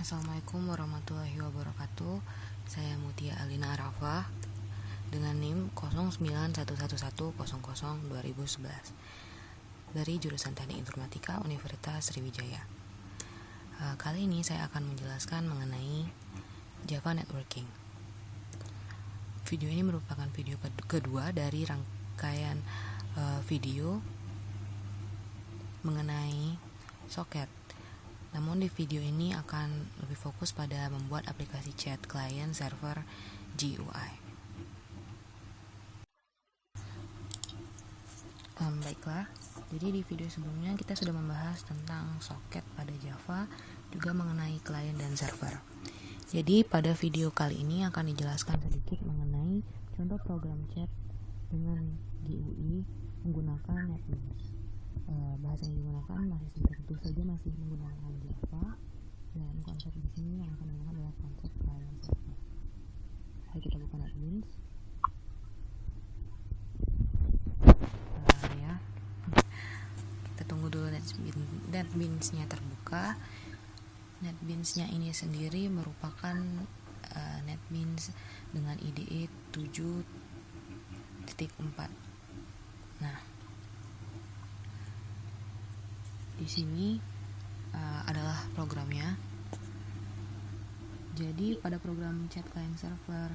Assalamualaikum warahmatullahi wabarakatuh. Saya Mutia Alina Arafah dengan NIM 091110002011 dari jurusan Teknik Informatika Universitas Sriwijaya. Kali ini saya akan menjelaskan mengenai Java Networking. Video ini merupakan video kedua dari rangkaian video mengenai soket. Namun di video ini akan lebih fokus pada membuat aplikasi chat client server GUI. Baiklah, jadi di video sebelumnya kita sudah membahas tentang soket pada Java, juga mengenai client dan server. Jadi pada video kali ini akan dijelaskan sedikit mengenai contoh program chat dengan GUI menggunakan NetBeans. Bahasa yang digunakan tentu saja masih menggunakan Java, dan konsep di sini yang akan digunakan adalah konsep client server. Mari kita buka NetBeans. Kita tunggu dulu NetBeans-nya terbuka. NetBeans-nya ini sendiri merupakan NetBeans dengan IDE 7.4. Nah, di sini adalah programnya. Jadi pada program chat client server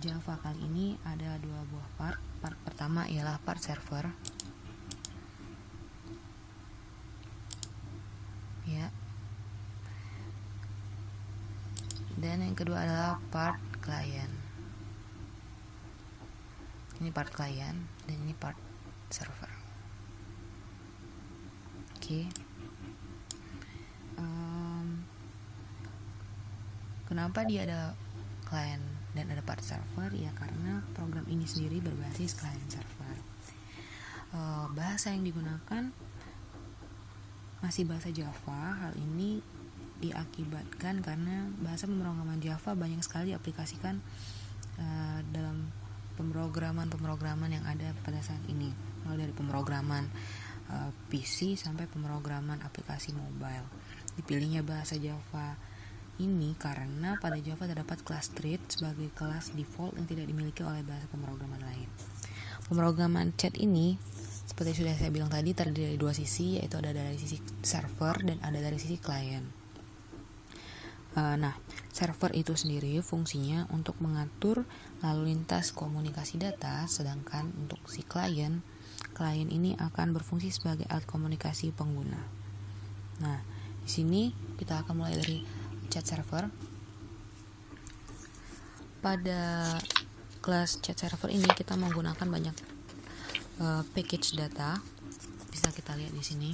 Java kali ini ada dua buah part. Part pertama ialah part server. Ya. Dan yang kedua adalah part client. Ini part client dan ini part server. Oke. Kenapa dia ada client dan ada part server? Ya karena program ini sendiri berbasis client server. Bahasa yang digunakan masih bahasa Java. Hal ini diakibatkan karena bahasa pemrograman Java banyak sekali diaplikasikan dalam pemrograman yang ada pada saat ini, mulai dari pemrograman PC sampai pemrograman aplikasi mobile. Dipilihnya bahasa Java ini karena pada Java terdapat kelas treat sebagai kelas default yang tidak dimiliki oleh bahasa pemrograman lain. Pemrograman chat ini, seperti sudah saya bilang tadi, terdiri dari dua sisi, yaitu ada dari sisi server dan ada dari sisi client. Nah, server itu sendiri fungsinya untuk mengatur lalu lintas komunikasi data, sedangkan untuk si client ini akan berfungsi sebagai alat komunikasi pengguna. Nah, di sini kita akan mulai dari chat server. Pada kelas chat server ini kita menggunakan banyak package data. Bisa kita lihat di sini.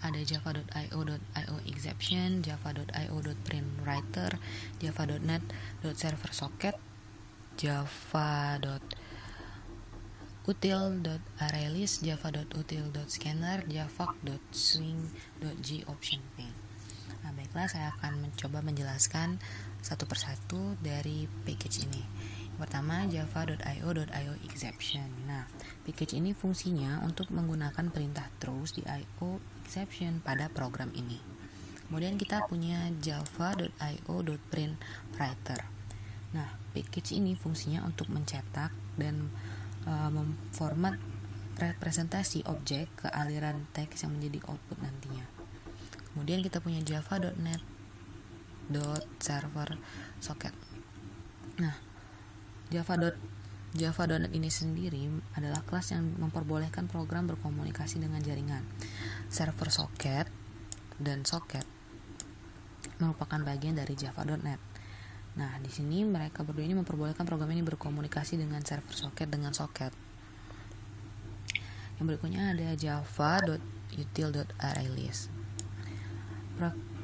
Ada java.io exception, java.io.printWriter, java.net.serverSocket, java.util.ArrayList, java.util.scanner, javac.swing.gOptionPane. Nah, baiklah, saya akan mencoba menjelaskan satu persatu dari package ini. Yang pertama, java.io exception. Nah, package ini fungsinya untuk menggunakan perintah throws di io exception pada program ini. Kemudian kita punya java.io.printWriter. Nah, package ini fungsinya untuk mencetak dan memformat representasi objek ke aliran teks yang menjadi output nantinya. Kemudian kita punya java.net.serverSocket. Nah, Java.net ini sendiri adalah kelas yang memperbolehkan program berkomunikasi dengan jaringan. Server socket dan socket merupakan bagian dari Java.net. Nah, di sini mereka berdua ini memperbolehkan program ini berkomunikasi dengan server socket dengan socket. Yang berikutnya ada java.util.ArrayList.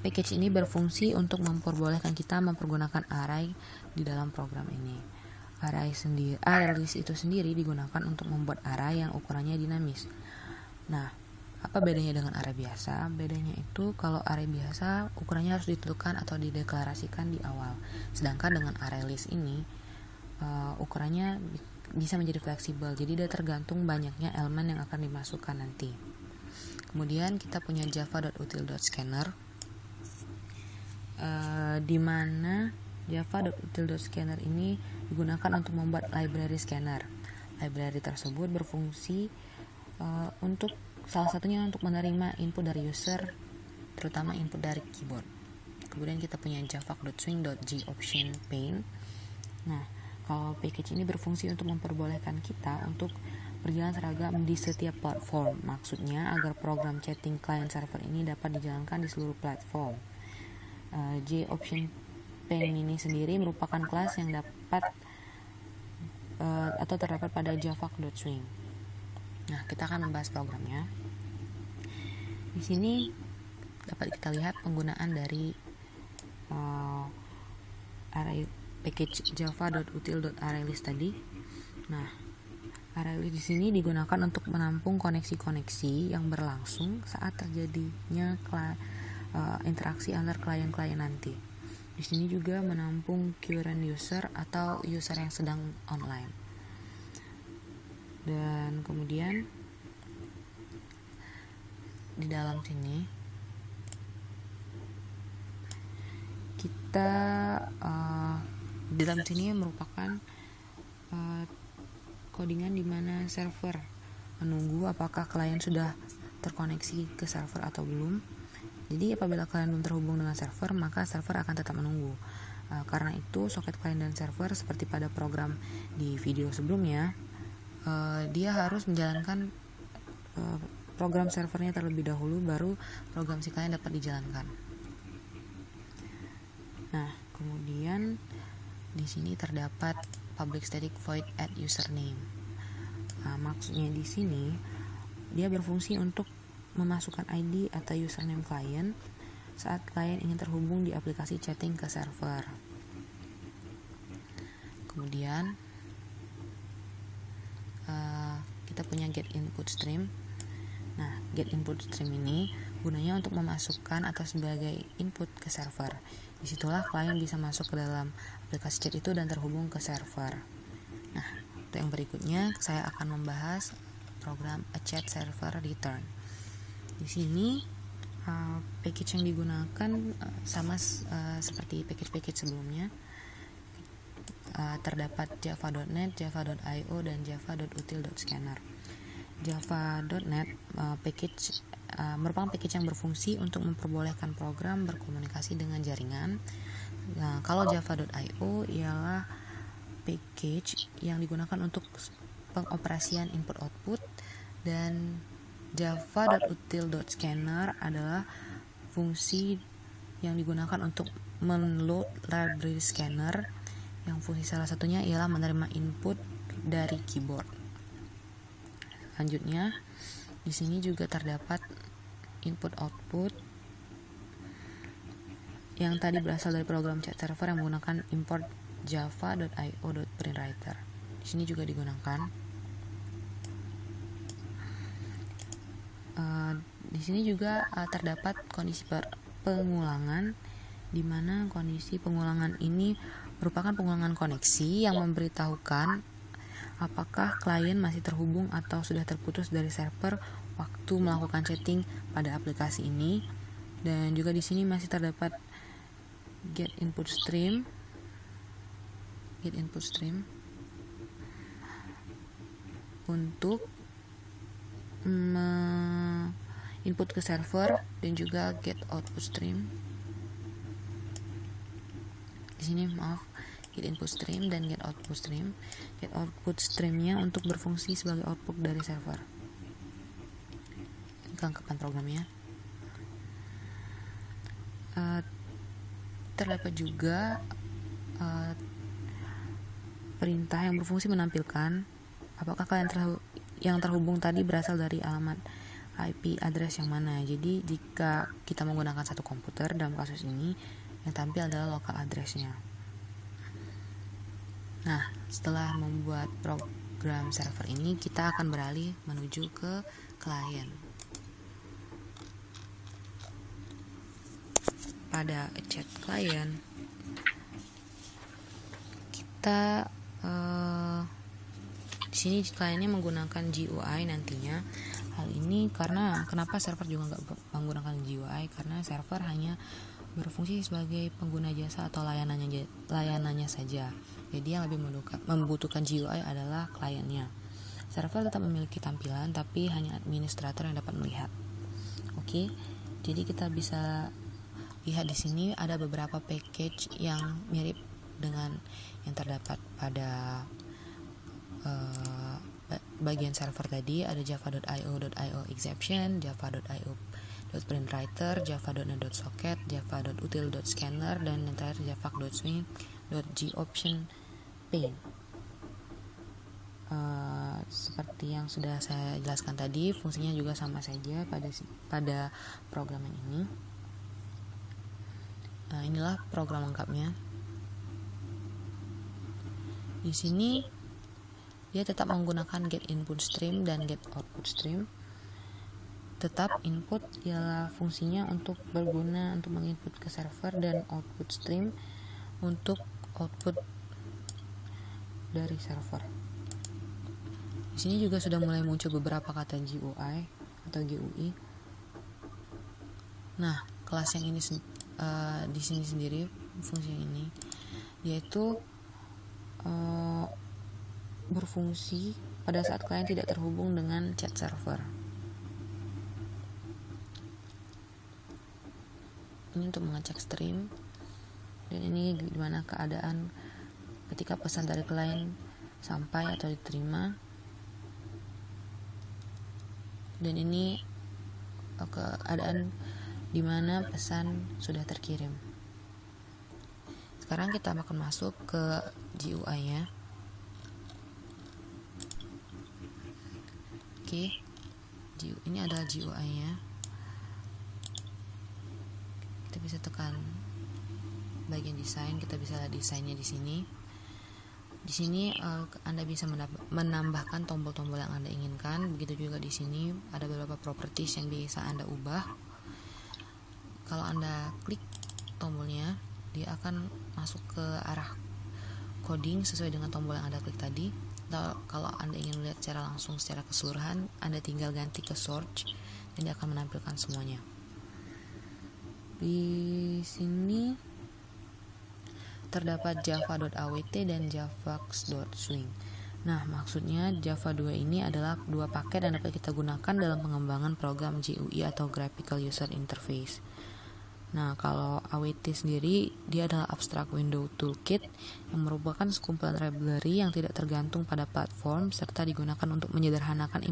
Package ini berfungsi untuk memperbolehkan kita mempergunakan array di dalam program ini. ArrayList itu sendiri digunakan untuk membuat array yang ukurannya dinamis. Nah, apa bedanya dengan array biasa? Bedanya itu kalau array biasa ukurannya harus ditentukan atau dideklarasikan di awal. Sedangkan dengan ArrayList ini ukurannya bisa menjadi fleksibel. Jadi dia tergantung banyaknya elemen yang akan dimasukkan nanti. Kemudian kita punya java.util.scanner. di mana java.util.scanner ini digunakan untuk membuat library scanner. Library tersebut berfungsi untuk salah satunya untuk menerima input dari user, terutama input dari keyboard. Kemudian kita punya java.swing.gOptionPane. Nah, kalau package ini berfungsi untuk memperbolehkan kita untuk berjalan seragam di setiap platform. Maksudnya agar program chatting client server ini dapat dijalankan di seluruh platform. gOptionPane ini sendiri merupakan kelas yang dapat atau terdapat pada java.swing. Nah, kita akan membahas programnya. Di sini dapat kita lihat penggunaan dari array package java.util.ArrayList tadi. Nah, ArrayList di sini digunakan untuk menampung koneksi-koneksi yang berlangsung saat terjadinya interaksi antar klien-klien nanti. Di sini juga menampung current user atau user yang sedang online. Dan kemudian di dalam sini kita di dalam sini merupakan codingan di mana server menunggu apakah klien sudah terkoneksi ke server atau belum. Jadi apabila klien belum terhubung dengan server, maka server akan tetap menunggu. Karena itu soket klien dan server seperti pada program di video sebelumnya, dia harus menjalankan program servernya terlebih dahulu, baru program si klien dapat dijalankan. Nah, kemudian di sini terdapat public static void add username. Maksudnya di sini dia berfungsi untuk memasukkan ID atau username klien saat klien ingin terhubung di aplikasi chatting ke server. Kemudian kita punya get input stream. Nah, get input stream ini gunanya untuk memasukkan atau sebagai input ke server. Disitulah klien bisa masuk ke dalam aplikasi chat itu dan terhubung ke server. Nah, untuk yang berikutnya saya akan membahas program a chat server return. Di sini package yang digunakan sama seperti package-package sebelumnya. Terdapat java.net, java.io, dan java.util.scanner. Java.net package merupakan package yang berfungsi untuk memperbolehkan program berkomunikasi dengan jaringan. Nah, kalau java.io ialah package yang digunakan untuk pengoperasian input-output, dan java.util.scanner adalah fungsi yang digunakan untuk menload library scanner, yang fungsi salah satunya ialah menerima input dari keyboard. Selanjutnya, di sini juga terdapat input-output yang tadi berasal dari program chat server yang menggunakan import java.io.printWriter. Di sini juga digunakan. Di sini juga terdapat kondisi pengulangan, di mana kondisi pengulangan ini merupakan pengulangan koneksi yang memberitahukan apakah klien masih terhubung atau sudah terputus dari server waktu melakukan chatting pada aplikasi ini. Dan juga di sini masih terdapat get input stream untuk input ke server, dan juga get output stream. Di sini get input stream dan get output stream. Get output streamnya untuk berfungsi sebagai output dari server. Ini kelengkapan programnya. Terdapat juga perintah yang berfungsi menampilkan apakah klien yang terhubung tadi berasal dari alamat IP address yang mana. Jadi jika kita menggunakan satu komputer, dalam kasus ini yang tampil adalah local address-nya. Nah, setelah membuat program server ini, kita akan beralih menuju ke klien. Pada chat klien, kita di sini kliennya menggunakan GUI nantinya. Hal ini karena kenapa server juga nggak menggunakan GUI, karena server hanya berfungsi sebagai pengguna jasa atau layanannya saja. Jadi yang lebih membutuhkan GUI adalah kliennya. Server tetap memiliki tampilan, tapi hanya administrator yang dapat melihat. Oke, jadi kita bisa lihat di sini ada beberapa package yang mirip dengan yang terdapat pada bagian server tadi. Ada java.io exception, java.io.printWriter, java.net.socket, java.util.scanner, dan yang terakhir java.swing.gOptionPane. Seperti yang sudah saya jelaskan tadi, fungsinya juga sama saja pada program ini. Inilah program lengkapnya. Di sini dia tetap menggunakan get input stream dan get output stream. Tetap input ialah fungsinya untuk berguna untuk menginput ke server, dan output stream untuk output dari server. Di sini juga sudah mulai muncul beberapa kata GUI atau GUI. Nah, kelas yang ini di sini sendiri fungsi ini yaitu berfungsi pada saat klien tidak terhubung dengan chat server. Ini untuk mengecek stream, dan ini gimana keadaan ketika pesan dari klien sampai atau diterima. Dan ini keadaan di mana pesan sudah terkirim. Sekarang kita akan masuk ke GUI-nya. Oke, ini adalah GUI-nya. Kita bisa tekan bagian desain, kita bisa lihat desainnya di sini. Di sini Anda bisa menambahkan tombol-tombol yang Anda inginkan. Begitu juga di sini ada beberapa properties yang bisa Anda ubah. Kalau Anda klik tombolnya, dia akan masuk ke arah coding sesuai dengan tombol yang Anda klik tadi. Kalau Anda ingin melihat secara langsung secara keseluruhan, Anda tinggal ganti ke search dan dia akan menampilkan semuanya. Di sini terdapat java.awt dan javax.swing. Nah, maksudnya Java 2 ini adalah dua paket yang dapat kita gunakan dalam pengembangan program GUI atau Graphical User Interface. Nah, kalau AWT sendiri, dia adalah Abstract Window Toolkit yang merupakan sekumpulan library yang tidak tergantung pada platform serta digunakan untuk menyederhanakan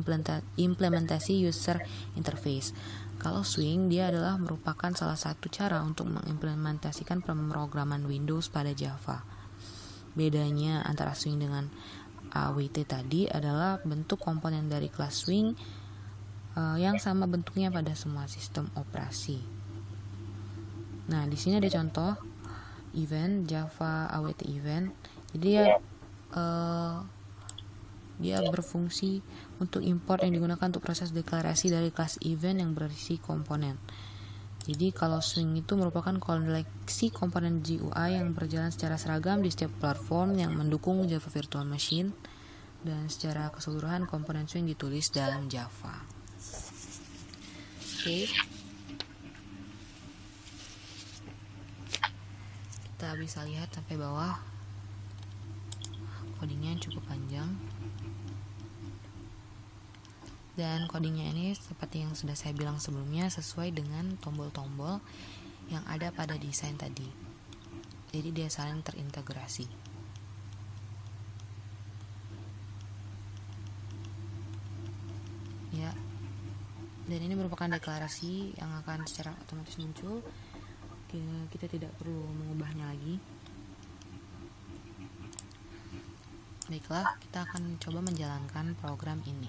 implementasi user interface. Kalau Swing, dia adalah merupakan salah satu cara untuk mengimplementasikan pemrograman Windows pada Java. Bedanya antara Swing dengan AWT tadi adalah bentuk komponen dari kelas Swing yang sama bentuknya pada semua sistem operasi. Nah, di sini ada contoh event Java AWT event. Jadi dia berfungsi untuk import yang digunakan untuk proses deklarasi dari kelas event yang berisi komponen. Jadi kalau Swing itu merupakan koleksi komponen GUI yang berjalan secara seragam di setiap platform yang mendukung Java Virtual Machine, dan secara keseluruhan komponen Swing ditulis dalam Java. Oke. Kita bisa lihat sampai bawah, codingnya cukup panjang, dan codingnya ini seperti yang sudah saya bilang sebelumnya sesuai dengan tombol-tombol yang ada pada desain tadi. Jadi dia saling terintegrasi. Ya, dan ini merupakan deklarasi yang akan secara otomatis muncul. Kita tidak perlu mengubahnya lagi. Baiklah, kita akan coba menjalankan program ini.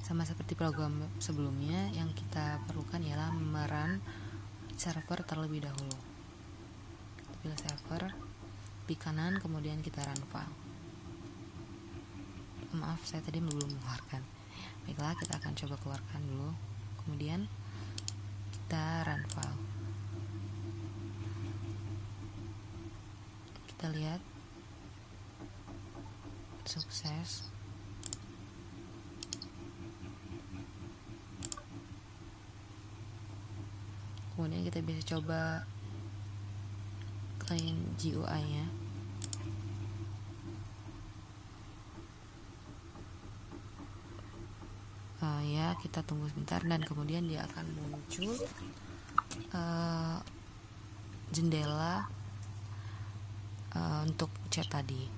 Sama seperti program sebelumnya, yang kita perlukan ialah merun server terlebih dahulu. Kita pilih server, di kanan, kemudian kita run file. Maaf, saya tadi belum mengeluarkan. Baiklah, kita akan coba keluarkan dulu. Kemudian kita run file. Kita lihat sukses. Kemudian kita bisa coba klien GUI nya. Ya, kita tunggu sebentar dan kemudian dia akan muncul jendela untuk chat tadi.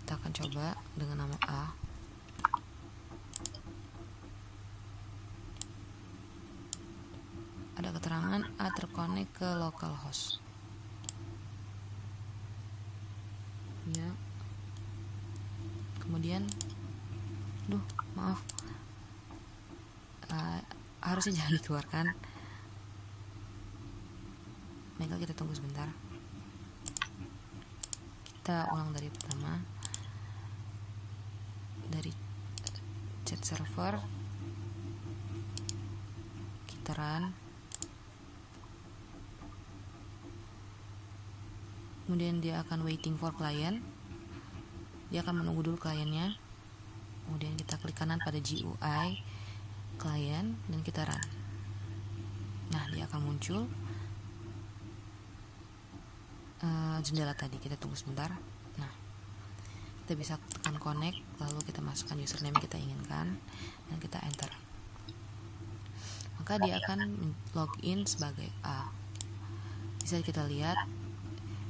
Kita akan coba dengan nama A. Ada keterangan A terkonek ke localhost. Ya. Kemudian, maaf, harusnya jangan dikeluarkan. Baiklah, kita tunggu sebentar. Kita ulang dari pertama. Dari chat server kita run, kemudian dia akan waiting for client. Dia akan menunggu dulu kliennya. Kemudian kita klik kanan pada GUI client dan kita run. Nah, dia akan muncul jendela tadi. Kita tunggu sebentar. Nah, kita bisa tekan connect, lalu kita masukkan username yang kita inginkan dan kita enter. Maka dia akan login sebagai A. Bisa kita lihat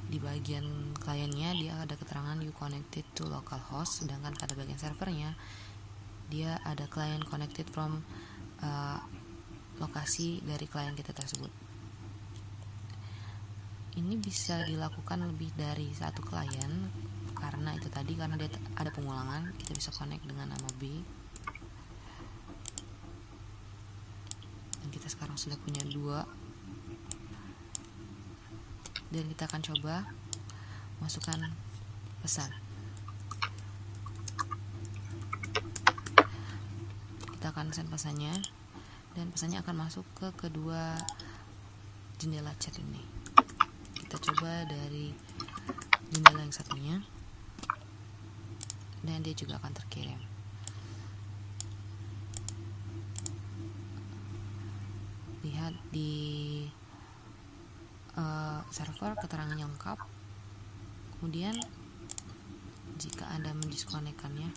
di bagian kliennya dia ada keterangan you connected to localhost, sedangkan pada bagian servernya dia ada client connected from lokasi dari klien kita tersebut. Ini bisa dilakukan lebih dari satu klien karena itu tadi, karena dia ada pengulangan. Kita bisa connect dengan nama B. Dan kita sekarang sudah punya 2. Dan kita akan coba masukkan pesan. Kita akan send pesannya dan pesannya akan masuk ke kedua jendela chat ini. Kita coba dari jendela yang satunya dan dia juga akan terkirim. Lihat di server keterangannya lengkap. Kemudian jika Anda mendiskonekkannya,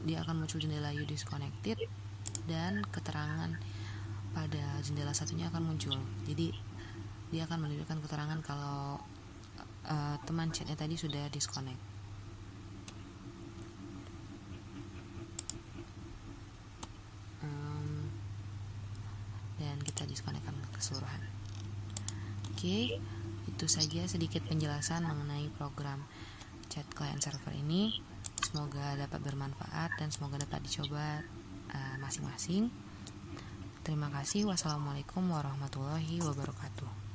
dia akan muncul jendela you disconnected dan keterangan pada jendela satunya akan muncul. Jadi dia akan menunjukkan keterangan kalau teman chatnya tadi sudah disconnect. Dan kita disconnectkan keseluruhan. Oke, itu saja sedikit penjelasan mengenai program chat client server ini. Semoga dapat bermanfaat dan semoga dapat dicoba masing-masing. Terima kasih. Wassalamualaikum warahmatullahi wabarakatuh.